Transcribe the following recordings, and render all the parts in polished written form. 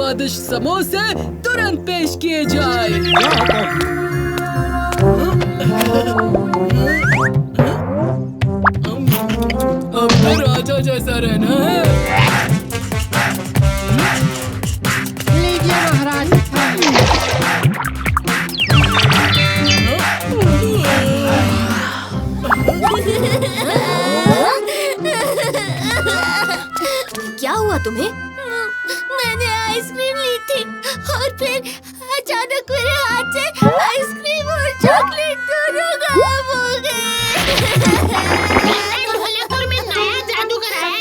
स्वादिष्ट समोसे तुरंत पेश किए जाए। अब तो राजा जैसा रहना है। लीजिए महाराज। क्या हुआ तुम्हें? मैंने आइसक्रीम ली थी और फिर अचानक मेरे हाथ से आइसक्रीम और चॉकलेट दोनों गायब हो गए। में नया जादूगर है।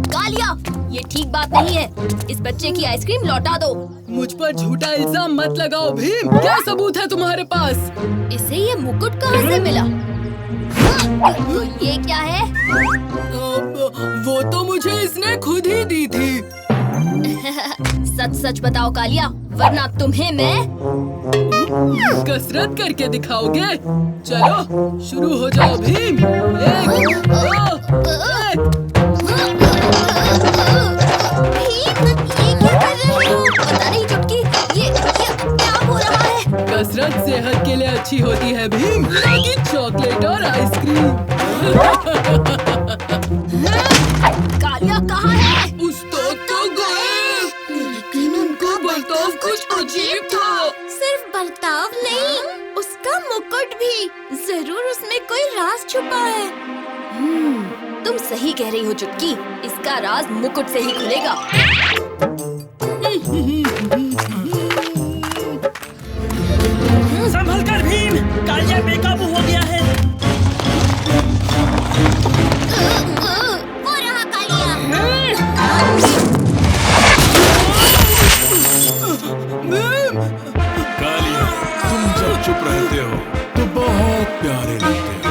कालिया, ये ठीक बात नहीं है। इस बच्चे की आइसक्रीम लौटा दो। मुझ पर झूठा इल्जाम मत लगाओ भीम। क्या सबूत है तुम्हारे पास? इसे ये मुकुट कहाँ से मिला? तो ये क्या है? वो तो मुझे इसने खुद ही दी थी। सच सच बताओ कालिया, वरना तुम्हें मैं कसरत करके दिखाओगे। चलो शुरू हो जाओ भीम। 1, 2, 1। पता नहीं चुटकी, ये क्या हो रहा है? कसरत सेहत के लिए अच्छी होती है भीम, लेकिन चॉकलेट और आइसक्रीम। कालिया कहाँ है? उस्ताद तो गए, लेकिन उनका बर्ताव कुछ अजीब था। सिर्फ बर्ताव नहीं, उसका मुकुट भी। जरूर उसमें कोई राज छुपा है। तुम सही कह रही हो चुटकी, इसका राज मुकुट से ही खुलेगा। संभल कर भीम, कालिया बेकाबू हो गया है। वो रहा कालिया। कालिया, तुम जब चुप रहते हो तो बहुत प्यारे लगते हो।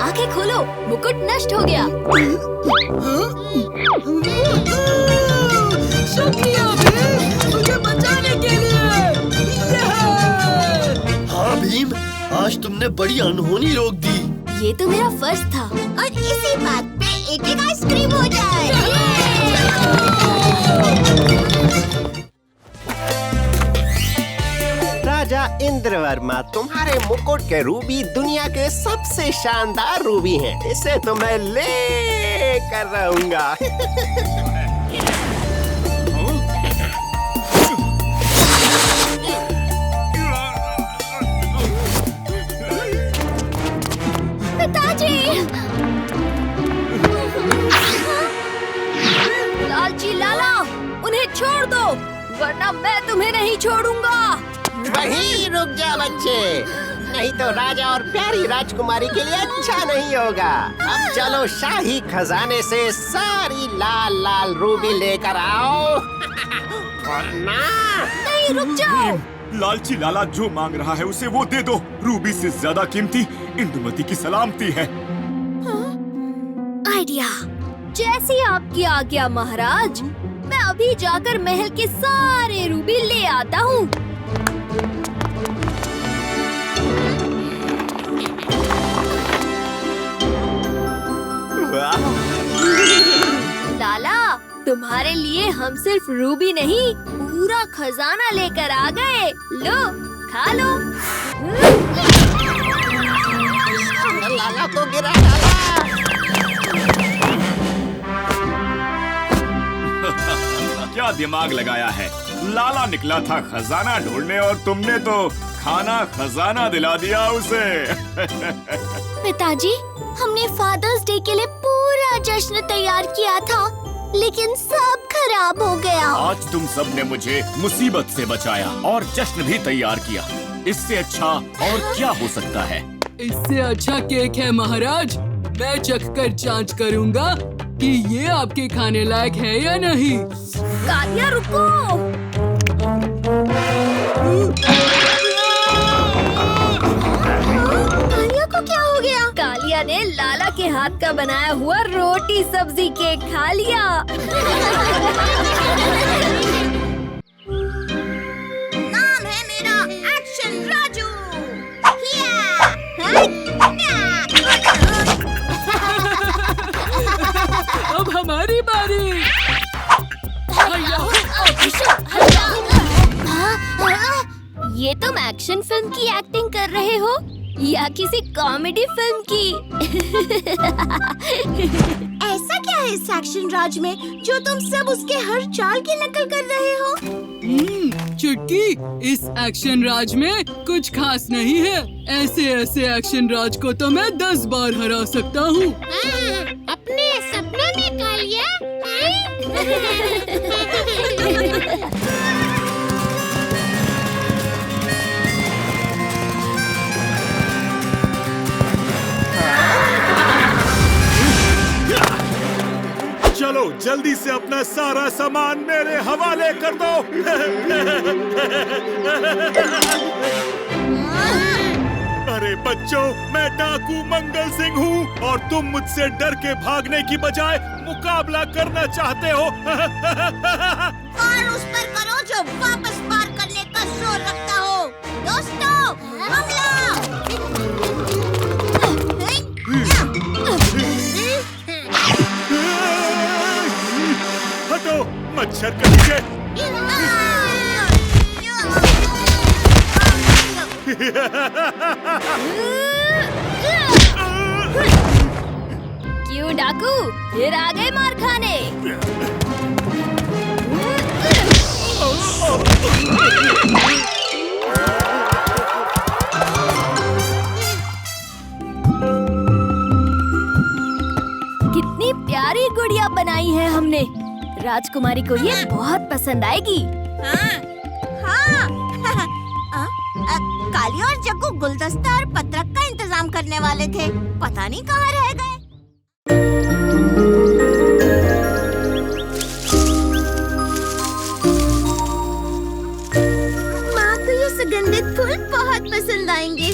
आंखें खोलो, मुकुट नष्ट हो गया। शुक्रिया भीम, मुझे बचाने के लिए। हाँ भीम, आज तुमने बड़ी अनहोनी रोक दी। ये तो मेरा फर्ज था। और इसी बात पे एक आइसक्रीम हो जाए। राजा इंद्रवर्मा, तुम्हारे मुकुट के रूबी दुनिया के सबसे शानदार रूबी हैं। इसे तो मैं ले कर रहूंगा। पिताजी! लालची लाला, उन्हें छोड़ दो, वरना मैं तुम्हें नहीं छोड़ूंगा। वहीं रुक जा बच्चे, नहीं तो राजा और प्यारी राजकुमारी के लिए अच्छा नहीं होगा। अब चलो शाही खजाने से सारी लाल लाल रूबी लेकर आओ। वरना नहीं, रुक जाओ। लालची लाला जो मांग रहा है उसे वो दे दो। रूबी से ज्यादा कीमती इंदुमती की सलामती है। आइडिया, जैसी आपकी आज्ञा महाराज। मैं अभी जाकर महल के सारे रूबी ले आता हूँ। लाला, तुम्हारे लिए हम सिर्फ रूबी नहीं, पूरा खजाना लेकर आ गए। लो, खा लो। लाला को गिरा डाला। क्या दिमाग लगाया है? लाला निकला था खजाना ढूंढने और तुमने तो खाना खजाना दिला दिया उसे। पिताजी, हमने फादर्स डे के लिए पूरा जश्न तैयार किया था, लेकिन सब खराब हो गया। आज तुम सब ने मुझे मुसीबत से बचाया और जश्न भी तैयार किया। इससे अच्छा और क्या हो सकता है? इससे अच्छा केक है महाराज। मैं चखकर जांच करूंगा कि ये आपके खाने लायक है या नहीं। कालिया रुको। कालिया को क्या हो गया? कालिया ने लाला के हाथ का बनाया हुआ रोटी सब्जी केक खा लिया। नाम है मेरा एक्शन राजू। अब हमारी बारी। ये तुम एक्शन फिल्म की एक्टिंग कर रहे हो या किसी कॉमेडी फिल्म की? ऐसा क्या है इस एक्शन राज में जो तुम सब उसके हर चाल की नकल कर रहे हो? चुटकी, इस एक्शन राज में कुछ खास नहीं है। ऐसे एक्शन राज को तो मैं 10 बार हरा सकता हूँ। अपने सपना में कालिया। चलो जल्दी से अपना सारा सामान मेरे हवाले कर दो। अरे बच्चों, मैं डाकू मंगल सिंह हूँ और तुम मुझसे डर के भागने की बजाय मुकाबला करना चाहते हो। और उस पर करो जो वापस पार करने का जोर रखता हो। दोस्तों, हमला! हटो, मच्छर कटिए। क्यों डाकू, फिर आ गए मार खाने? कितनी प्यारी गुड़िया बनाई है हमने। राजकुमारी को ये बहुत पसंद आएगी। काली और जग्गू गुलदस्ता और पत्रक का इंतजाम करने वाले थे, पता नहीं कहाँ रह गए। माँ को ये सुगंधित फूल बहुत पसंद आएंगे।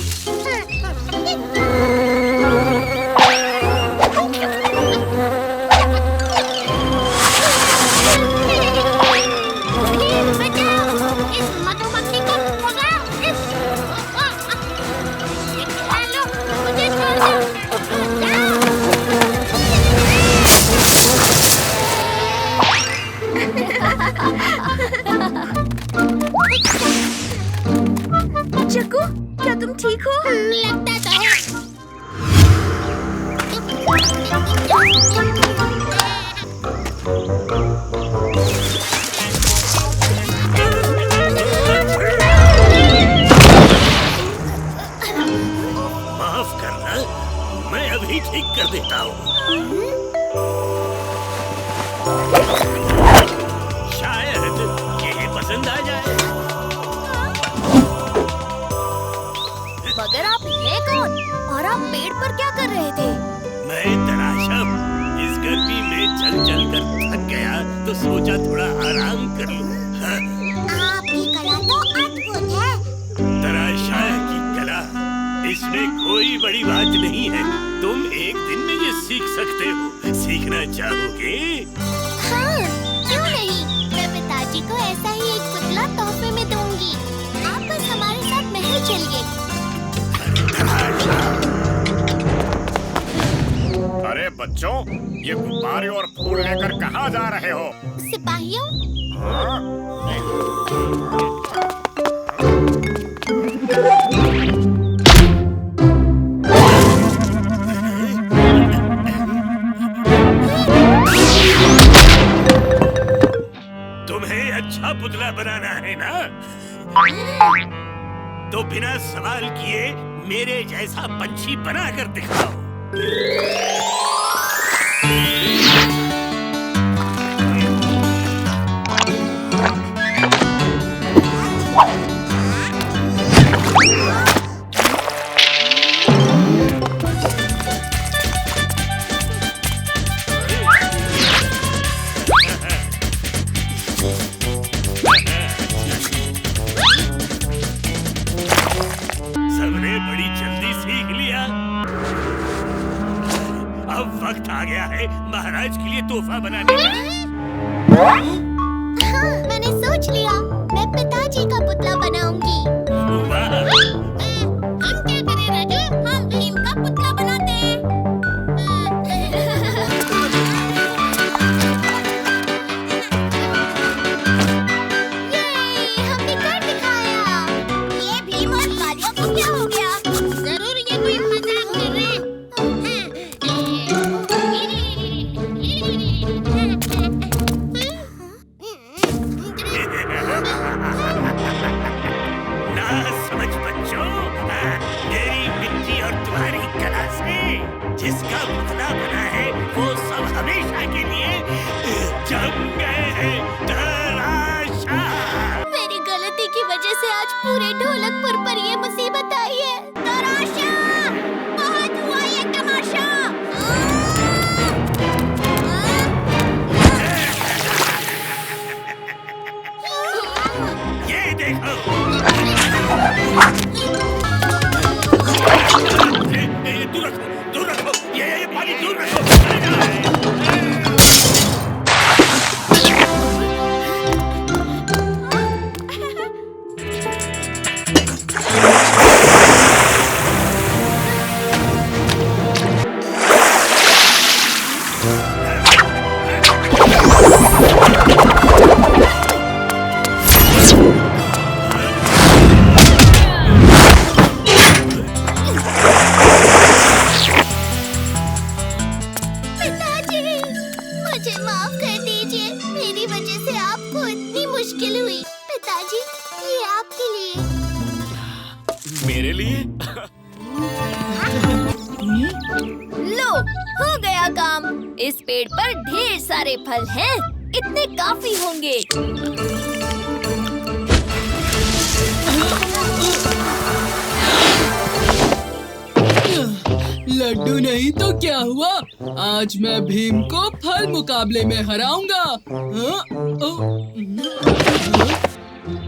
जग्गू, क्या तुम ठीक हो? लगता तो है। माफ करना, मैं अभी ठीक कर देता हूँ। शायद ये पसंद आ जाए। मगर आप हैं कौन? और आप पेड़ पर क्या कर रहे थे? मैं तराशा हूँ। इस गर्मी में चल चल कर थक गया तो सोचा थोड़ा आराम कर लूं। हाँ? आपकी कला तो अद्भुत है। तराशा की कला, इसमें कोई बड़ी बात नहीं है। तुम एक दिन में ये सीख सकते हो। सीखना चाहोगे? हाँ, क्यों नहीं? मैं पिताजी को ऐसा ही एक पुतला तोहफे में दूंगी। आप बस हमारे साथ महल चलिए। अरे बच्चों, ये गुब्बारे और फूल लेकर कहाँ जा रहे हो? सिपाहियों, तुम्हें अच्छा पुतला बनाना है ना? तो बिना सवाल किए मेरे जैसा पंछी बना कर दिखाओ। सबने बड़ी जल्दी सीख लिया। अब वक्त आ गया है महाराज के लिए तोहफा बनाने का। मैंने सोच लिया, मैं पिताजी का पुतला बनाऊंगी। वाह! हम क्या करें राजू? हम भीम का पुतला बनाते हैं। ये हमने कर दिखाया। ये भीम और कालिया को क्या हो गया? जरूर ये कोई मजाक कर रहे हैं। ना समझ बच्चों, मेरी मिट्टी और तुम्हारी कला से जिसका पुतला बना है वो सब हमेशा के लिए जम गए हैं तराशा। मेरी गलती की वजह से आज पूरे ढोलकपुर पर ये मुसीबत आई है। तराशा! बहुत हुआ ये तमाशा। ये देखो, दूर रखो, ये पानी दूर रखो। पिताजी, मुझे माफ कर दीजिए। मेरी वजह से आपको इतनी मुश्किल हुई। पिताजी, ये आपके लिए। मेरे लिए? लो, हो गया काम। इस पेड़ पर ढेर सारे फल हैं। इतने काफी होंगे। लड्डू नहीं तो क्या हुआ? आज मैं भीम को फल मुकाबले में हराऊंगा। हाँ?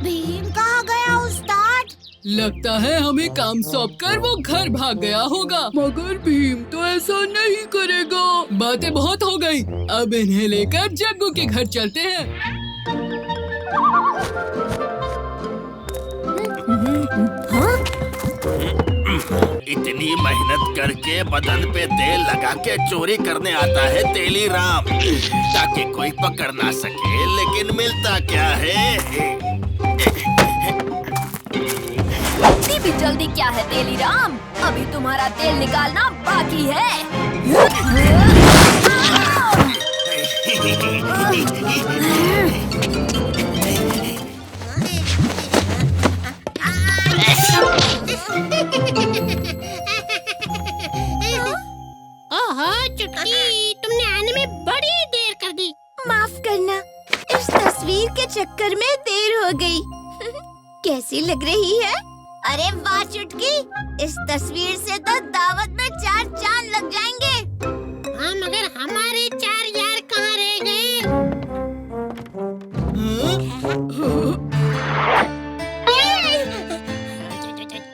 भीम कहाँ गया उस्ताद? लगता है हमें काम सौंप कर वो घर भाग गया होगा। मगर भीम तो ऐसा नहीं करेगा। बातें बहुत हो गई। अब इन्हें लेकर जग्गू के घर चलते हैं। इतनी मेहनत करके बदन पे तेल लगा के चोरी करने आता है तेली राम, ताकि कोई पकड़ ना सके। लेकिन मिलता क्या है? इतनी भी जल्दी क्या है तेली राम? अभी तुम्हारा तेल निकालना बाकी है। ओहो चुटकी, तुमने आने में बड़ी देर कर दी। माफ करना, इस तस्वीर के चक्कर में देर हो गई। कैसी लग रही है? अरे वाह चुटकी, इस तस्वीर से तो दावत में 4 चांद लग जाएंगे। हाँ, मगर हमारे 4 यार कहाँ रह गए?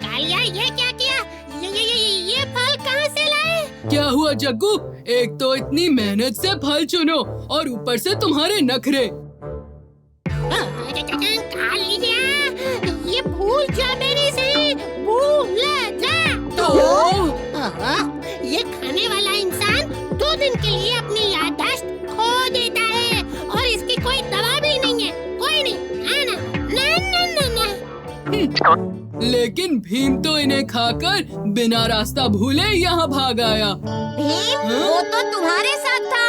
कालिया, ये क्या किया? ये फल कहाँ से लाए? क्या हुआ जग्गू? एक तो इतनी मेहनत से फल चुनो और ऊपर से तुम्हारे नखरे। कालिया, ये भूल जा मेरी से, भूल जा। तो ये खाने वाला इंसान 2 दिन के लिए अपनी याददाश्त खो देता है और इसकी कोई दवा भी नहीं है। लेकिन भीम तो इन्हें खाकर बिना रास्ता भूले यहाँ भाग आया। भीम वो तो तुम्हारे साथ था।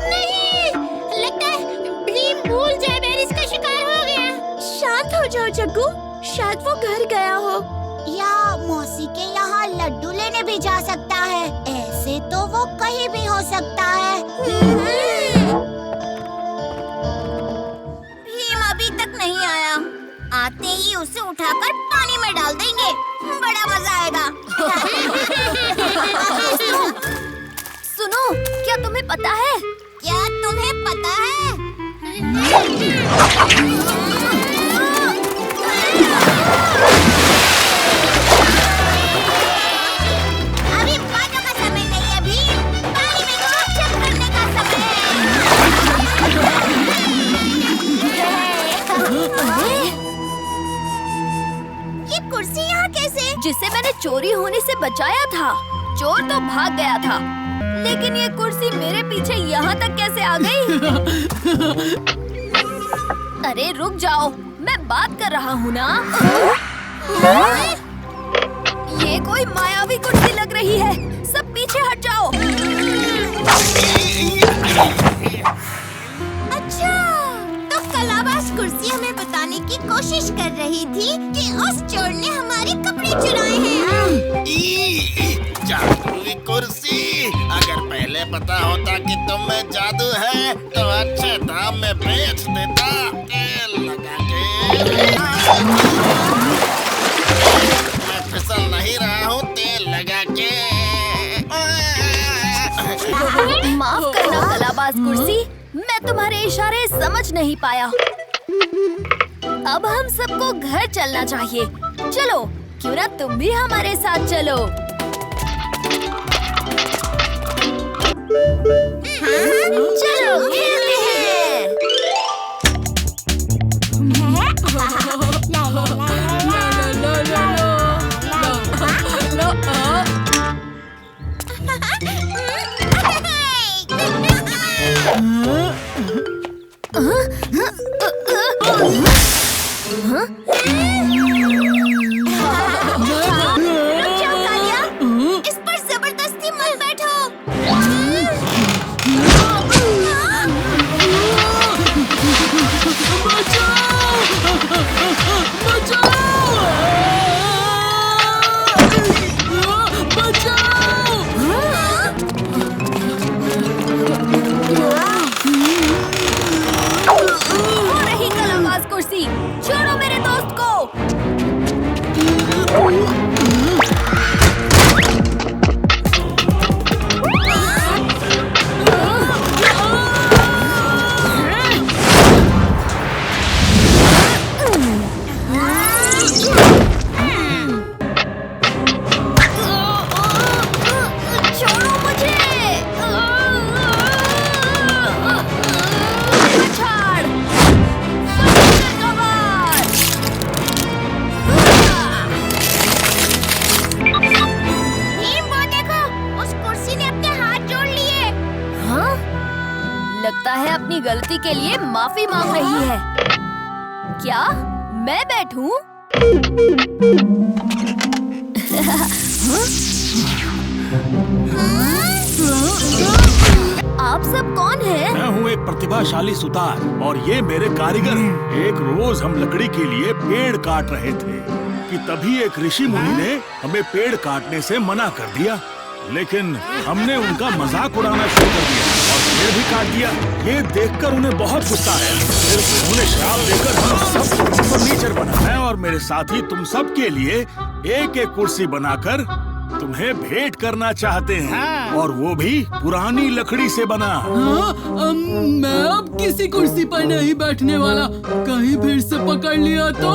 नहीं, लगता है भीम भूल जाए बेरीज का शिकार हो गया। शांत हो जाओ जग्गू, शायद वो घर गया हो या मौसी के यहाँ लड्डू लेने भी जा सकता है। ऐसे तो वो कहीं भी हो सकता है। भीम अभी तक नहीं आया। आते ही उसे उठाकर पानी में डाल देंगे, बड़ा मजा आएगा। सुनो, क्या तुम्हें पता है? क्या तुम्हें पता है? अभी बातों का समय नहीं है भीम, पानी में चप-चप करने का समय है। ये कुर्सी यहाँ कैसे? जिसे मैंने चोरी होने से बचाया था। चोर तो भाग गया था, लेकिन ये कुर्सी मेरे पीछे यहाँ तक कैसे आ गई? अरे रुक जाओ, मैं बात कर रहा हूँ ना। ये कोई मायावी कुर्सी लग रही है। सब पीछे हट जाओ। अच्छा, तो कलाबाज कुर्सी हमें बताने की कोशिश कर रही थी कि उस चोर ने हमारे कपड़े चुराए हैं। जादुई कुर्सी, अगर पहले पता होता कि तुम में जादू है तो अच्छे दाम में बेच देता। तेल लगा के मैं फिसल नहीं रहा हूँ, तेल लगा के। माफ करना कलाबाज कुर्सी, मैं तुम्हारे इशारे समझ नहीं पाया। अब हम सबको घर चलना चाहिए। चलो, क्यों ना तुम भी हमारे साथ चलो। चलो खेलते हैं। इस पर जबरदस्ती मत बैठो। हो रही कलाबाज कुर्सी, छोड़ो मेरे दोस्त को। छोड़ो मुझे। छाड़। भीम, वो देखो, उस कुर्सी ने अपने हाथ जोड़ लिए। हाँ? लगता है अपनी गलती के लिए माफी मांग रही है। क्या मैं बैठूं? आप सब कौन हैं? मैं हूँ एक प्रतिभाशाली सुतार और ये मेरे कारीगर हैं। एक रोज हम लकड़ी के लिए पेड़ काट रहे थे कि तभी एक ऋषि मुनि ने हमें पेड़ काटने से मना कर दिया, लेकिन हमने उनका मजाक उड़ाना शुरू कर दिया और पेड़ भी काट दिया। ये देखकर उन्हें बहुत गुस्सा आया। फिर उन्होंने श्राप देकर हम सबको फर्नीचर बनाया। मैं और मेरे साथी तुम सब के लिए एक एक कुर्सी बनाकर तुम्हें भेंट करना चाहते हैं, और वो भी पुरानी लकड़ी से बना। हाँ, मैं अब किसी कुर्सी पर नहीं बैठने वाला। कहीं फिर से पकड़ लिया तो।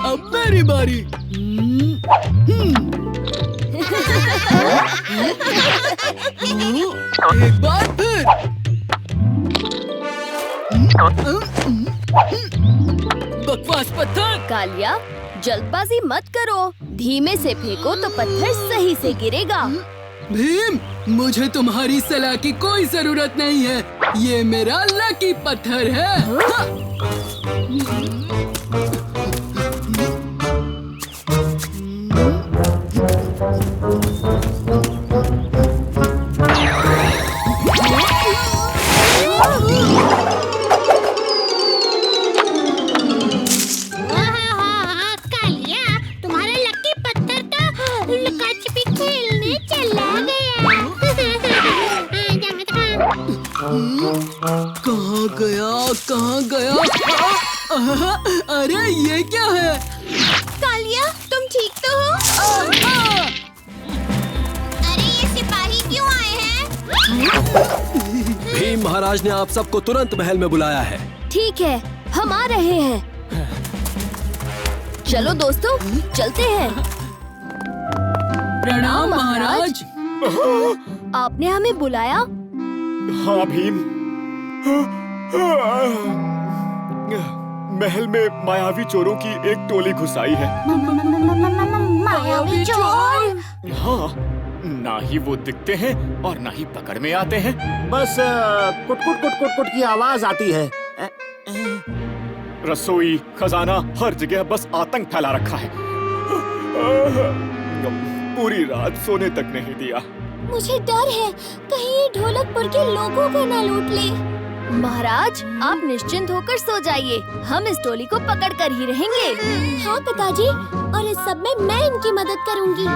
अब मेरी बारी। एक बार फिर। बकवास पत्थर। कालिया, जल्दबाजी मत करो। धीमे से फेंको तो पत्थर सही से गिरेगा। भीम, मुझे तुम्हारी सलाह की कोई जरूरत नहीं है। ये मेरा लकी पत्थर है। कालिया, तुम्हारा लकी पत्थर तो लुका-छिपी खेलने चला गया। कहाँ गया, कहाँ गया? अरे ये क्या है? कालिया, तुम ठीक तो हो? अरे ये सिपाही क्यों आए हैं? भीम महाराज ने आप सबको तुरंत महल में बुलाया है। ठीक है, हम आ रहे हैं। चलो दोस्तों, चलते हैं। प्रणाम महाराज। आपने हमें बुलाया? हाँ भीम, महल में मायावी चोरों की एक टोली घुस आई है। मायावी चोर? हाँ, ना ही वो दिखते हैं और ना ही पकड़ में आते हैं। बस कुट-कुट कुट-कुट की आवाज आती है। रसोई, खजाना, हर जगह बस आतंक फैला रखा है। पूरी रात सोने तक नहीं दिया। मुझे डर है, कहीं ये ढोलकपुर के लोगों को न लूट ले। महाराज, आप निश्चिंत होकर सो जाइए। हम इस टोली को पकड़ कर ही रहेंगे। हाँ पिताजी, और इस सब में मैं इनकी मदद करूंगी।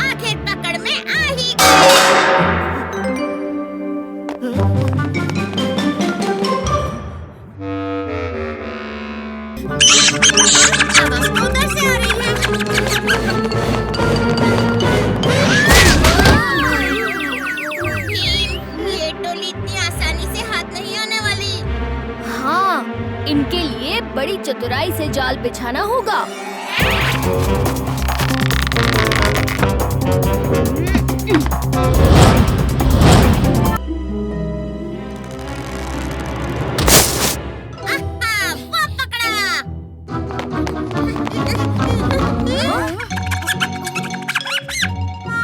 आखिर पकड़ में आ ही उधर से आ रही है। ये टोली इतनी आसानी से हाथ नहीं आने वाली। हाँ, इनके लिए बड़ी चतुराई से जाल बिछाना होगा। वो पकड़ा।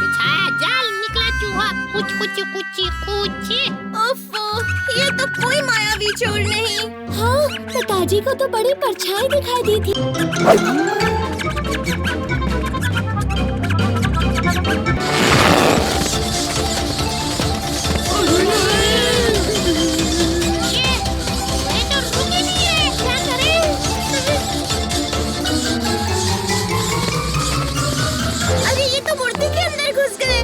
बिछाया जाल, निकला चूहा। कुछ कुछ कुछ कुछ। ओफो, ये तो कोई मायावी चोर नहीं। हाँ, पिताजी को तो बड़ी परछाई दिखाई दी थी। ये तो रुक ही नहीं है, क्या करें? अरे ये तो मूर्ति के अंदर घुस गए।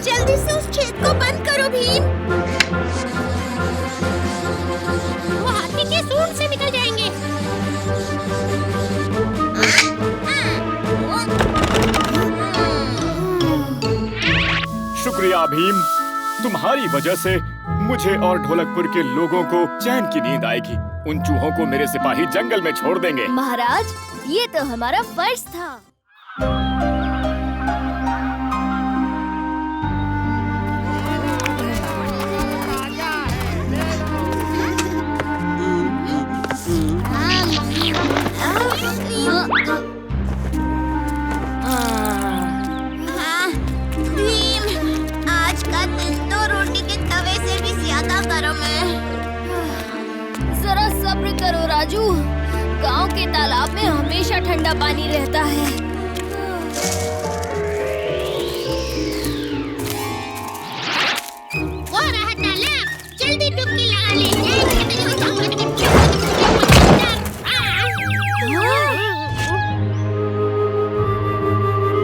जल्दी से उस छेद को बंद करो भीम। वो हाथी के सूंड से निकल जाएंगे। शुक्रिया भीम, तुम्हारी वजह से मुझे और ढोलकपुर के लोगों को चैन की नींद आएगी। उन चूहों को मेरे सिपाही जंगल में छोड़ देंगे। महाराज, ये तो हमारा फर्ज था। हाँ, भीम, आज का दिन तो रोटी के तवे से भी ज्यादा गर्म है। जरा सब्र करो राजू, गांव के तालाब में हमेशा ठंडा पानी रहता है। वो रहा तालाब, जल्दी डुबकी लगा ले।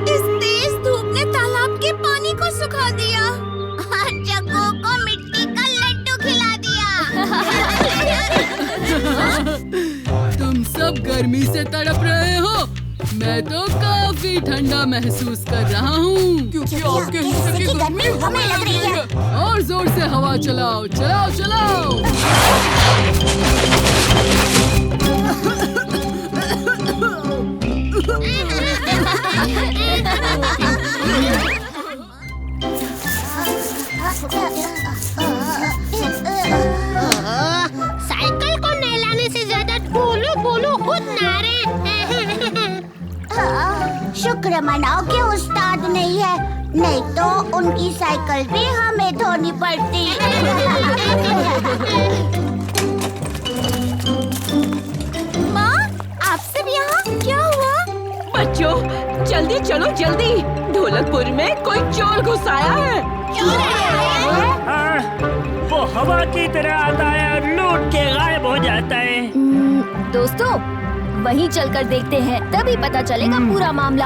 इस तेज धूप ने तालाब के पानी को सुखा दिया और जग्गू को मिट्टी का लड्डू खिला दिया। तुम सब गर्मी से तड़प रहे हो, मैं तो काफी ठंडा महसूस कर रहा हूँ क्योंकि आपके हिस्से की गर्मी हमें लग रही है। और जोर से हवा चलाओ, चलाओ चलाओ। साइकिल को नहलाने से ज्यादा बोलो बोलो खुद नारे। शुक्र मनाओ कि उस्ताद नहीं है, नहीं तो उनकी साइकिल भी हमें धोनी पड़ती। माँ, आप सब यहाँ क्या हुआ? बच्चों जल्दी चलो जल्दी, ढोलकपुर में कोई चोर घुस आया है। वो हवा की तरह आता है और लूट के गायब हो जाता है। दोस्तों वहीं चलकर देखते हैं, तभी पता चलेगा पूरा मामला।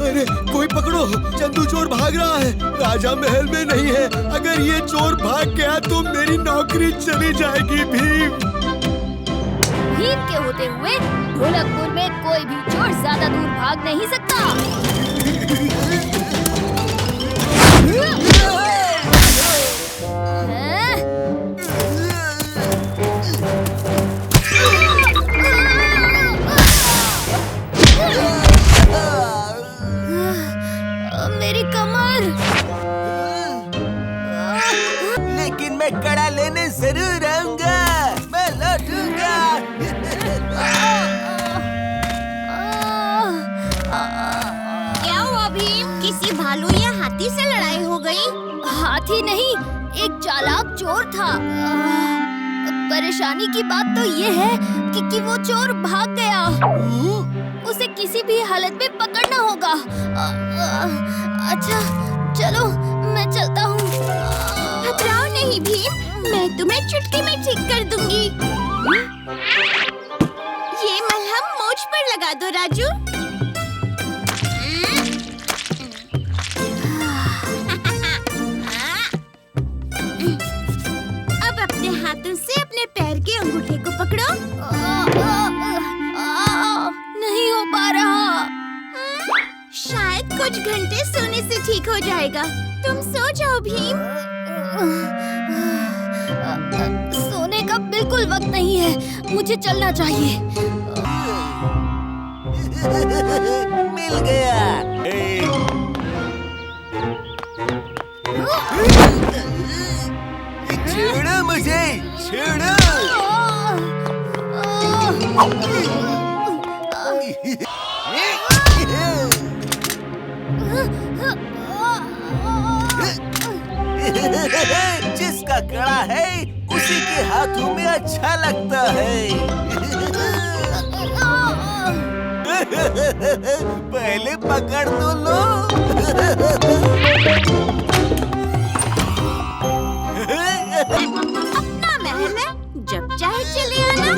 अरे कोई पकड़ो, चंदू चोर भाग रहा है, राजा महल में नहीं है। अगर ये चोर भाग गया तो मेरी नौकरी चली जाएगी। भीम के होते हुए ढोलकपुर में कोई भी चोर ज्यादा दूर भाग नहीं सकता। मेरी कमर। लेकिन मैं कड़ा लेने जरूर आऊंगा, मैं लौटूंगा। क्या हुआ भीम? किसी भालू या हाथी से लड़ाई हो गई? हाथी नहीं, एक चालाक चोर था। परेशानी की बात तो ये है कि वो चोर भाग गया। उसे किसी भी हालत में पकड़ना होगा। अच्छा चलो मैं चलता हूँ। घबराओ नहीं भीम, मैं तुम्हें चुटकी में ठीक कर दूंगी। ये मलहम मोछ पर लगा दो राजू। अब अपने हाथों से अपने पैर के अंगूठे को पकड़ो। नहीं हो पा रहा। शायद कुछ घंटे सोने से ठीक हो जाएगा। तुम सो जाओ भीम। सोने का बिल्कुल वक्त नहीं है, मुझे चलना चाहिए। मिल गया। छोड़ो मुझे, छोड़ो। जिसका कड़ा है उसी के हाथों में अच्छा लगता है। पहले पकड़ तो लो। अपना महल है, जब चाहे चले आना।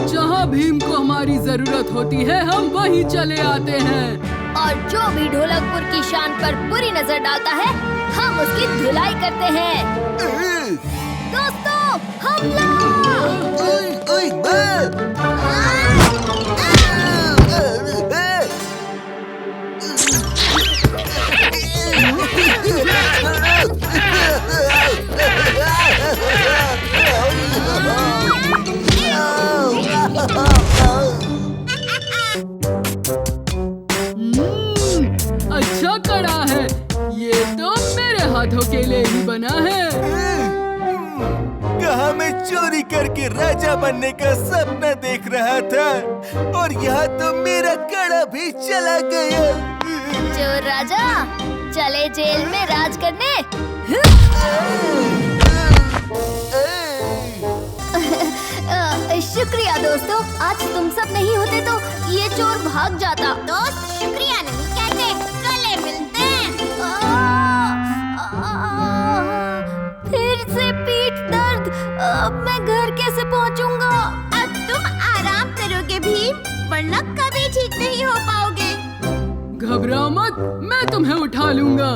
जहाँ भीम को हमारी जरूरत होती है हम वहीं चले आते हैं। और जो भी ढोलकपुर की शान पर बुरी नजर डालता है हम उसकी धुलाई करते हैं। दोस्तों हमला! अच्छा कड़ा है, ये तो मेरे हाथों के लिए ही बना है। कहाँ मैं चोरी करके राजा बनने का सपना देख रहा था और यहाँ तो मेरा कड़ा भी चला गया। चोर राजा चले जेल में राज करने। शुक्रिया दोस्तों, आज तुम सब नहीं होते तो ये चोर भाग जाता। दोस्त शुक्रिया नहीं कहते, गले मिलते हैं। फिर से पीठ दर्द, अब मैं घर कैसे पहुंचूंगा? अब तुम आराम करोगे भीम, वरना कभी ठीक नहीं हो पाओगे। घबराओ मत, मैं तुम्हें उठा लूंगा।